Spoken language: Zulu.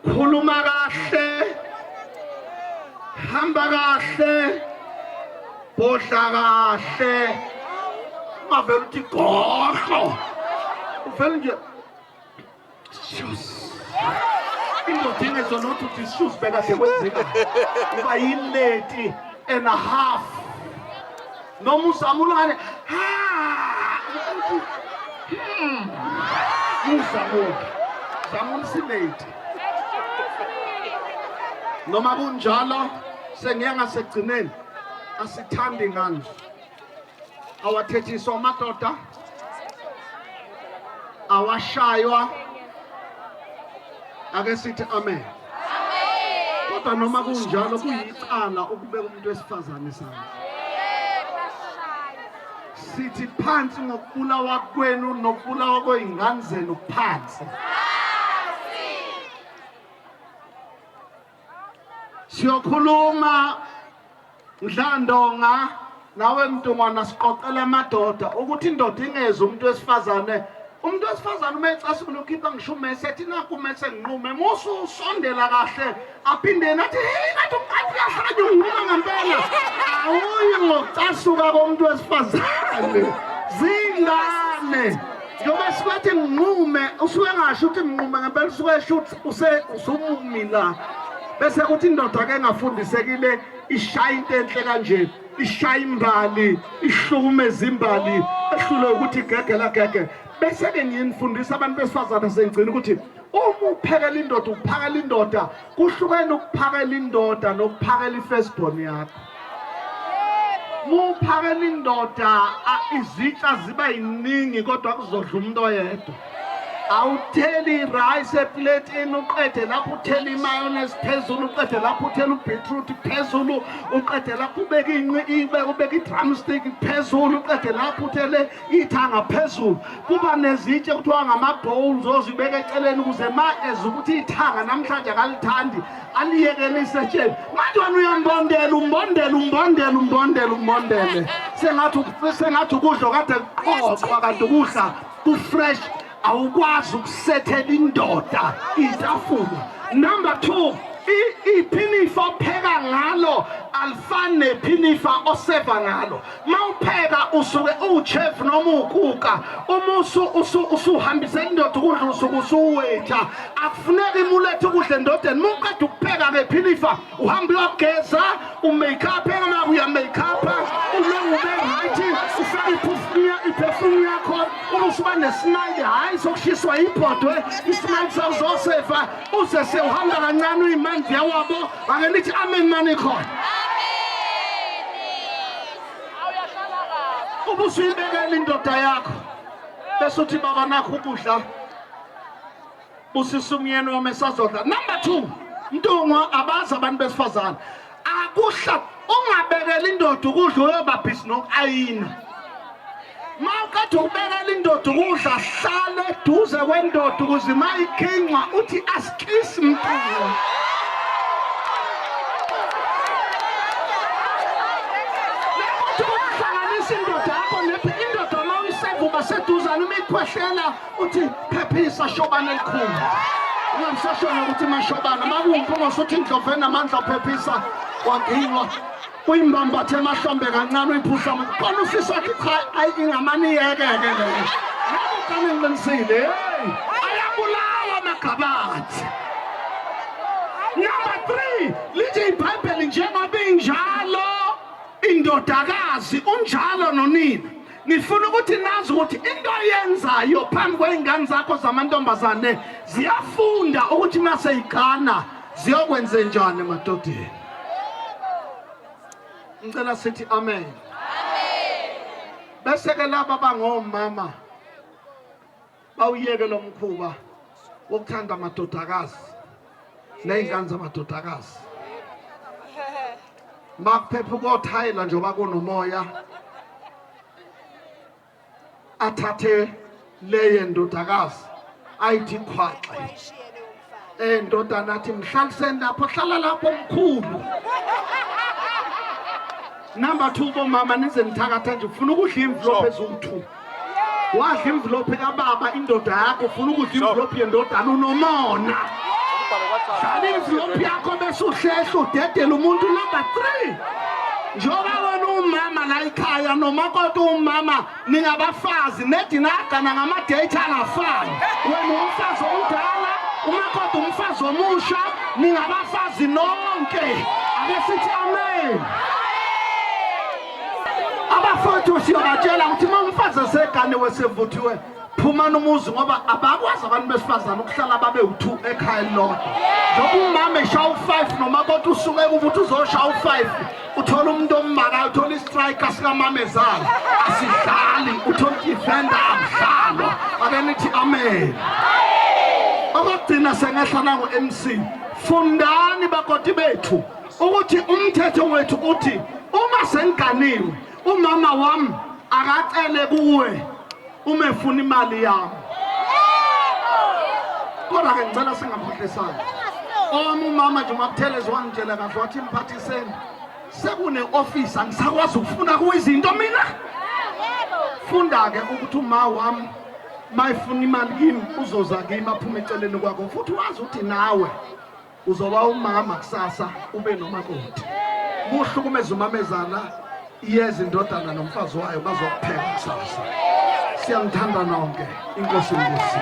khuluma kahle, hamba kahle, bodla kahle, ungavele uthi goqo, uvele nje shoes. Indoda ingezonothi uthi shoes bekahle kwenzeka uba yi-late and a half noma uzamulane zamulisilate noma kunjalo sengiya ngasekugcineni asithandi ngani awathethiswa amadoda awashaywa ake sithi amen. Kodwa noma kunjalo kuyicala ukubeka umuntu wesifazane sami. Sithi phansi ngokubulawa kwenu nokubulawa kwezingane zenu phansi. Siyokhuluma Mdlandonga nawe Mntungwana siqoqela amadoda ukuthi indoda ingeze umuntu wesifazane. Umuntu wesifazane uma ecasula ukhipha ngishume esethi naku mase nginqume musu usondela kahle aphinde nathi hey kanti umkhathi uyahlanya unquma ngempela awuyi ngocasuka komuntu wesifazane zingane njoba sikwathi nginqume usuke ngasho ukuthi nginqume ngempela usuke eshuthi usumumila bese kuthi indoda ke engafundisekile ishaya into enhle kanje ishaya imbali ihlukumeza imbali ehlule ukuthi gegela gege. Bese ke ngiyifundisa abantu besifazane sengcina ukuthi uma uphekela indoda uphakela indoda kuhlukene ukuphakela indoda nokuphakela ifirstborn yakho. Muphakela indoda izitsha ziba yiningi kodwa kuzodla umuntu oyedwa. Awutheli rice eplateni uqede lapho uthela imayonnaise phezulu uqede lapho uthela ubeetroot phezulu uqede lapho ubeka ubeka idrumstick phezulu uqede lapho uthele ithanga phezulu kuba nezitshe kuthiwa ngama-bowls ozibeka eceleni ukuze ma ezukuthi ithanga namhlanje akalithandi aliyekelise etsheni manje wena umbondele sengathi ukudla kade kuqoqwa kanti ukudla kufresh awukwazi ukusethela indoda itafula. Number 2, iphinifa opheka ngalo alifani nephinifa oseva ngalo. Mawupheka usuke uchef noma ukuka usuhambise indoda ukudla usuke usuwetha akufuneki imulethe ukudla endodeni muqeda ukupheka ngephinifa uhamba uyogeza umakeup ema uya makeup ulungube right ufaka iperfume yakho usuba nesmile hayi sokushiswa ibhodwe ismile sawuzoseva usese uhamba kancane uyimanzi yawabo angelithi amen mani khona ubusuyibekela indoda yakho bese uthi baba nakho ukudla busisa umyeni wami esazodla. Number 2, Mntungwa abazi abantu besifazane akuhla ungabekela indoda ukudla uyobabhisi nokuayina. Mawukade ubekela indoda ukudla hlale eduze kwendoda ukuze mayikhinqa uthi asikisi Mntungwa. Baseduzana umikhwehlela uthi phephisa shobana elikhulu ungamsashona ukuthi mashobana makumphumo sothi indloveni namandla phephisa wanginwa uyimbambathe emahlombe kancane uyiphusa khona ufisa ukuthi hayi ingamani yekeke leyo nakukane ngiqinisile ayabulawa amagabathi. Number 3, lithi iBhayibheli njengoba injalo indodakazi unjalo nonina. Ngifuna ukuthi nazi ukuthi into oyenzayo phambi kwezingane zakho zamantombazane ziyafunda ukuthi mase igana ziyokwenza njani emadodeni. Ngicela sithi amen. Bese ke laba bangomama bawuyeke lo mkhuba wokuthanda amadodakazi nezingane zamadodakazi. Makuphepha ukuthayela njengoba kunomoya athathe leye ndodakazi ayithi khwaxe ndoda nathi mhlaliseni lapho hlala lapho mkhulu. Number 2, bomama nize nithakatha nje ufuna ukudla envelope ezu2 wadla envelope kababa indoda yakho ufuna ukudla envelope yendodana unomona dlala imvilophi yakho bese uhlehla udedela umuntu number 3. Njoba wena umama la ekhaya nomakoti umama ningabafazi nedinagana ngamadate angafani. Wena umfazi omdala umakoti umfazi omusha ningabafazi nonke. Ake sithi amen. Abafowethu siyobatshela ukuthi uma umfazi esegane wesevuthiwe phuma nomuzi ngoba abakwazi abantu besifazana ukuhlala babe u2 ekhaya lodwa. Njoba umama eshaya u5 nomakoti usuke ukuthi uzoshaya u5 uthola umuntu ommaka uthola istriker sikamama ezala asidlali uthola defender abudlalo. Ake nithi amen. Okugcina sengehlala ngo-MC fundani bakoti bethu ukuthi umthetho wethu uthi uma senganiwe umama wami akacele kuwe uma efuna imali yami. Kodwa ke ngicela singaphohlisana. Owami umama nje umakuthelezi wangitshela kahle wathi mphathiseni sekune office angisakwazi ukufuna kuyizinto mina. Funda ke ukuthi uma wami mayifuna imali kimi uzoza kimi aphuma eceleni kwakho futhi wazi ukuthi nawe uzoba umama kusasa ube nomakoti. Muhlukumeza umamezana iyeza indodana nomfazi wayo bazokupheka kusasa. Siyamthanda nonke. Inkosi ingusisi.